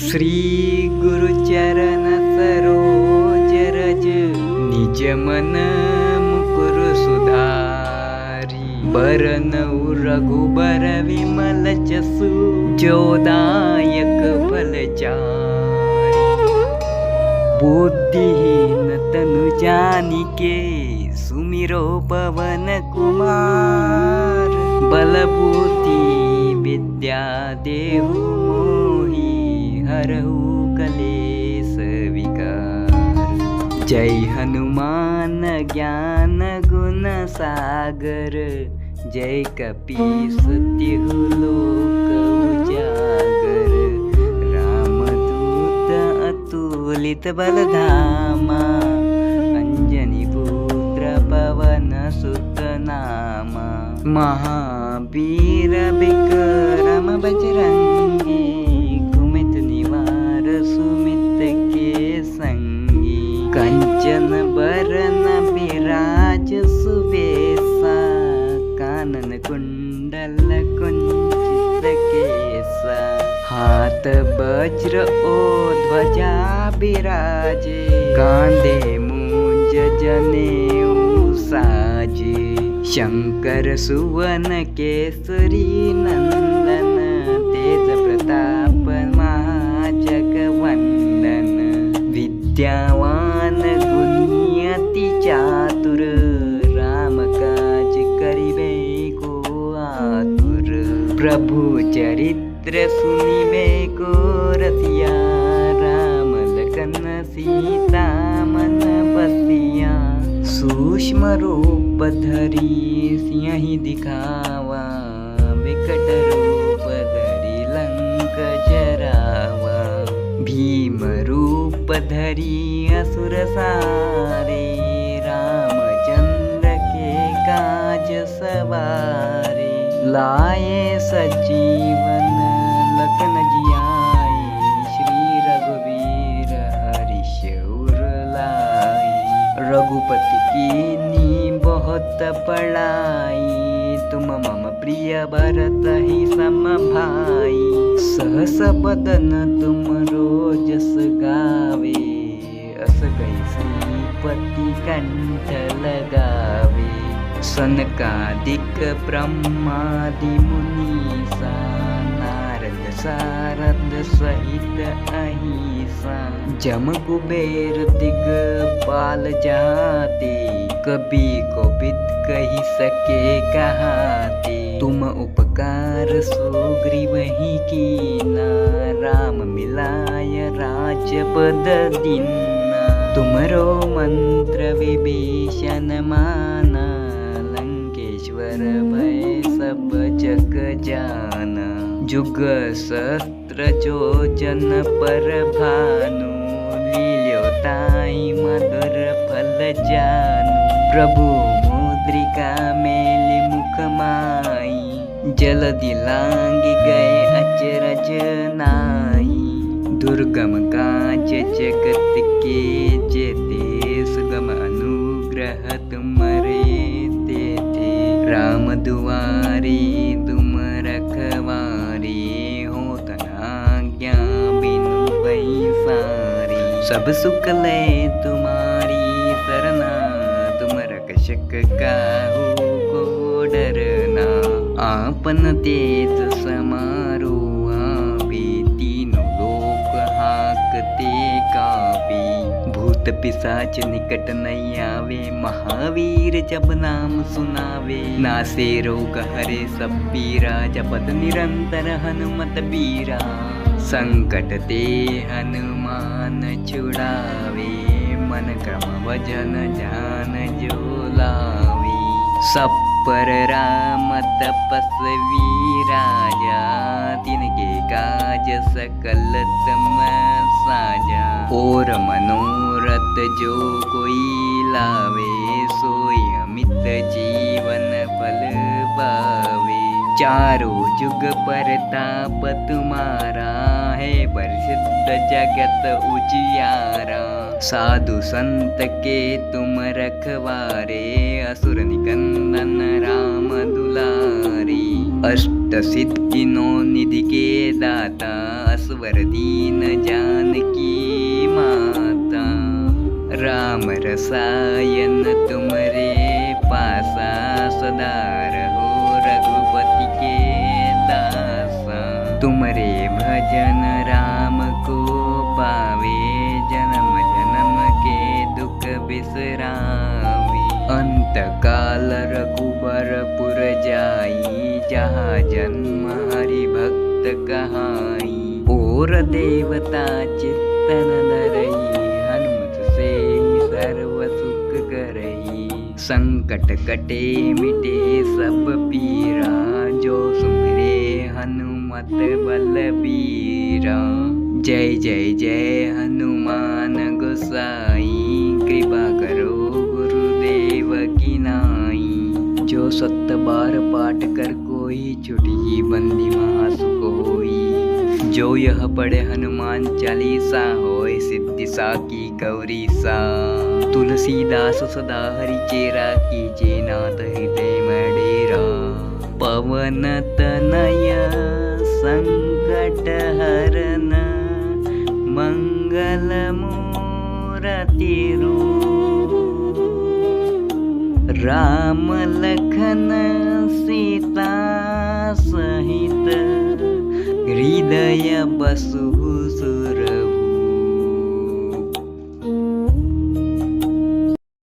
श्री गुरु चरण सरोज रज निज मन मुकुर सुधारी। बरनउ रघुबर विमल जसु जोदायक फल चारि। बुद्धिहीन तनु जानिके सुमिरो पवन कुमार। बल बुद्धि विद्या देहु मोहि हरहु कलेश विकार। जय हनुमान ज्ञान गुण सागर। जय कपीस तिहु लोक उजागर। रामदूत अतुलित बल धामा। अंजनी पुत्र पवन सुत नामा। महावीर विक्रम बजरंगी। कुमित निवार सुमित के संगी। कंचन बरन विराज सुबेसा। कानन कुंडल कुंचित केसा। हाथ वज्र ओ ध्वजा विराजे। कांधे मूंज जनेऊ साजे। शंकर सुवन केसरी नंदन। तेज प्रताप महाजगवंदन। विद्यावान गुणी अति चातुर। राम काज करिबे को आतुर। प्रभु चरित्र सुनिबे को रसिया। राम लखन सीता मन बसिया। सूक्ष्म रूप धरि सिंहि दिखावा। विकट रूप धरि लंक जरावा। भीम रूप धरि असुर सारे। रामचंद्र के काज सवारे। लाए सजीवन लखन जियाए। श्री रघुवीर हर्ष उर लाए। रघुपति कीन्ही बहुत बड़ाई। तुम मम प्रिय भरत ही सम भाई। सहस बदन तुम रोजस गावे। अस कैसई पति कंठ लगावे। सनकादिक ब्रह्मादि मुनीसा। नारद सारद सहित अहिसा। जम कुबेर दिगपाल जाते। कभी कोविद कही सके कहाते। तुम उपकार सुग्रीवहि कीना। राम मिलाय राजपद दीना। तुमरो मंत्र विभीषण माना। लंकेश्वर भय सब जग जाना। जुग सहस्त्र जो जन पर भानु। लील्योताई मधुर फल जानु। प्रभु मुद्रिका मेलि मुख माई। जलधि लांघि गए अचरज नाई। दुर्गम काज जगत के जेते। सुगम अनुग्रह तुम्हारे तेते। राम दुआरे तुम रखवारे। होत न आज्ञा बिनु पैसारे। सब सुख ले तुम्हारी सरना। तुम रक्षक काहू को डरना। आपन तेज समारो आपे। तीनों लोक हाकते कापे। भूत पिशाच निकट नहीं आवे। महावीर जब नाम सुनावे। नासे रोग हरे सब पीरा। जपत निरंतर हनुमत बीरा। संकट ते हनुमान छुड़ावे। मन क्रम भजन ध्यान जो लावे। सब पर राम तपस्वी राजा। तिनके काज सकल तुम साजा। और मनोरथ जो कोई लावे। सोई अमित जीवन फल पावे। चारों जुग परताप तुम्हारा है। परिसिद्ध जगत उजियारा। साधु संत के तुम रखवारे। असुर निकंदन राम दुलारी। अष्ट सिद्धिनो निधि के दाता असवर दीन जानकी माता। राम रसायन तुमरे पासा सदा रहो रघुपति के दासा। तुमरे भजन राम को पावे जन्म जन्म के दुख बिसरावे। अंत काल रघुबरपुर जाई जहाँ जन्म हरि भक्त कहाई। और देवता चित्तन धरई हनुमत से सर्व सुख करई। संकट कटे मिटे सब पीरा जो सुमिरे हनुमत बलबीरा। जय जय जय हनुमान गोसाई कृपा करो गुरुदेव की नाई। जो 7 बार पाठ कर कोई छुटी बंदी महासुख होई। जो यह पढ़े हनुमान चालीसा होय सिद्धि साकी गौरी सा। तुलसीदास सदा हरि चेरा कीजे नाथ हृदय में डेरा। पवन तनय संकट हरन मंगल मूरति रूप। राम लखन सीता सहित हृदय बसु सुर